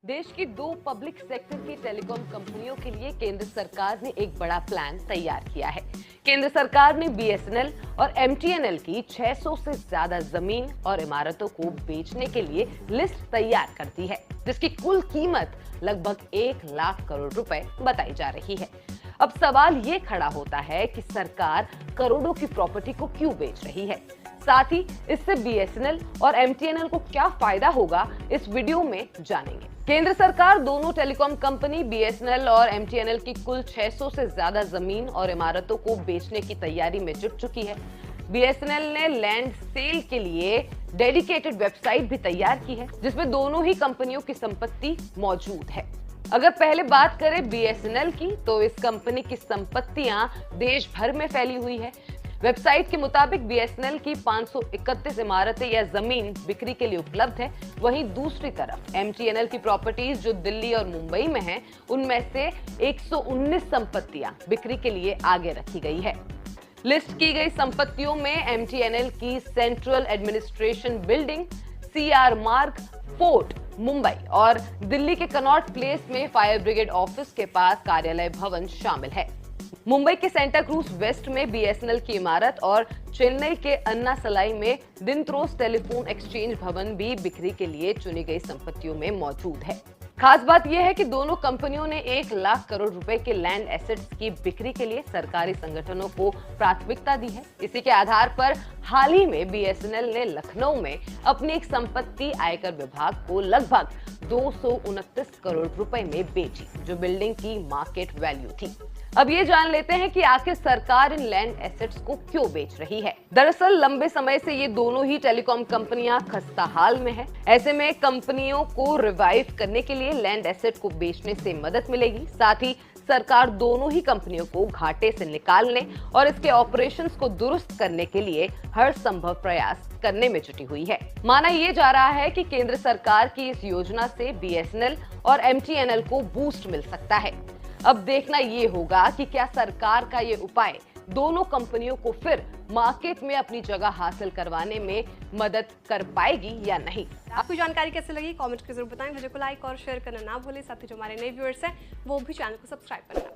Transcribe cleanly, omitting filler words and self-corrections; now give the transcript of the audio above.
देश की दो पब्लिक सेक्टर की टेलीकॉम कंपनियों के लिए केंद्र सरकार ने एक बड़ा प्लान तैयार किया है। केंद्र सरकार ने बीएसएनएल और एमटीएनएल की 600 से ज्यादा जमीन और इमारतों को बेचने के लिए लिस्ट तैयार कर दी है, जिसकी कुल कीमत लगभग 1 लाख करोड़ रुपए बताई जा रही है। अब सवाल ये खड़ा होता है कि सरकार करोड़ों की प्रॉपर्टी को क्यों बेच रही है, साथ ही इससे बीएसएनएल और एमटीएनएल को क्या फायदा होगा, इस वीडियो में जानेंगे। केंद्र सरकार दोनों टेलीकॉम कंपनी बीएसएनएल और एमटीएनएल की कुल 600 से ज्यादा जमीन और इमारतों को बेचने की तैयारी में जुट चुकी है। बीएसएनएल ने लैंड सेल के लिए डेडिकेटेड वेबसाइट भी तैयार की है, जिसमें दोनों ही कंपनियों की संपत्ति मौजूद है। अगर पहले बात करें बीएसएनएल की, तो इस कंपनी की संपत्तियां देश भर में फैली हुई है। वेबसाइट के मुताबिक बीएसएनएल की 531 इमारतें या जमीन बिक्री के लिए उपलब्ध है। वहीं दूसरी तरफ एमटीएनएल की प्रॉपर्टीज जो दिल्ली और मुंबई में हैं, उनमें से 119 संपत्तियां बिक्री के लिए आगे रखी गई है। लिस्ट की गई संपत्तियों में एमटीएनएल की सेंट्रल एडमिनिस्ट्रेशन बिल्डिंग, सीआर मार्ग, फोर्ट मुंबई और दिल्ली के कनॉट प्लेस में फायर ब्रिगेड ऑफिस के पास कार्यालय भवन शामिल है। मुंबई के सेंटा क्रूज वेस्ट में बीएसएनएल की इमारत और चेन्नई के अन्ना सलाई में दिनत्रोस टेलीफोन एक्सचेंज भवन भी बिक्री के लिए चुनी गई संपत्तियों में मौजूद है। खास बात यह है कि दोनों कंपनियों ने 1 लाख करोड़ रुपए के लैंड एसेट्स की बिक्री के लिए सरकारी संगठनों को प्राथमिकता दी है। इसी के आधार पर हाल ही में बीएसएनएल ने लखनऊ में अपनी एक संपत्ति आयकर विभाग को लगभग 229 करोड़ रुपए में बेची, जो बिल्डिंग की मार्केट वैल्यू थी। अब ये जान लेते हैं कि आखिर सरकार इन लैंड एसेट्स को क्यों बेच रही है। दरअसल लंबे समय से ये दोनों ही टेलीकॉम कंपनियां खस्ता हाल में है। ऐसे में कंपनियों को रिवाइव करने के लिए लैंड एसेट को बेचने से मदद मिलेगी। साथ ही सरकार दोनों ही कंपनियों को घाटे से निकालने और इसके ऑपरेशंस को दुरुस्त करने के लिए हर संभव प्रयास करने में जुटी हुई है। माना यह जा रहा है कि केंद्र सरकार की इस योजना से बीएसएनएल और एमटीएनएल को बूस्ट मिल सकता है। अब देखना ये होगा कि क्या सरकार का ये उपाय दोनों कंपनियों को फिर मार्केट में अपनी जगह हासिल करवाने में मदद कर पाएगी या नहीं। आपको जानकारी कैसे लगी कमेंट करके जरूर बताएं। वीडियो को लाइक और शेयर करना ना भूलें। साथ ही जो हमारे नए व्यूअर्स हैं वो भी चैनल को सब्सक्राइब करना।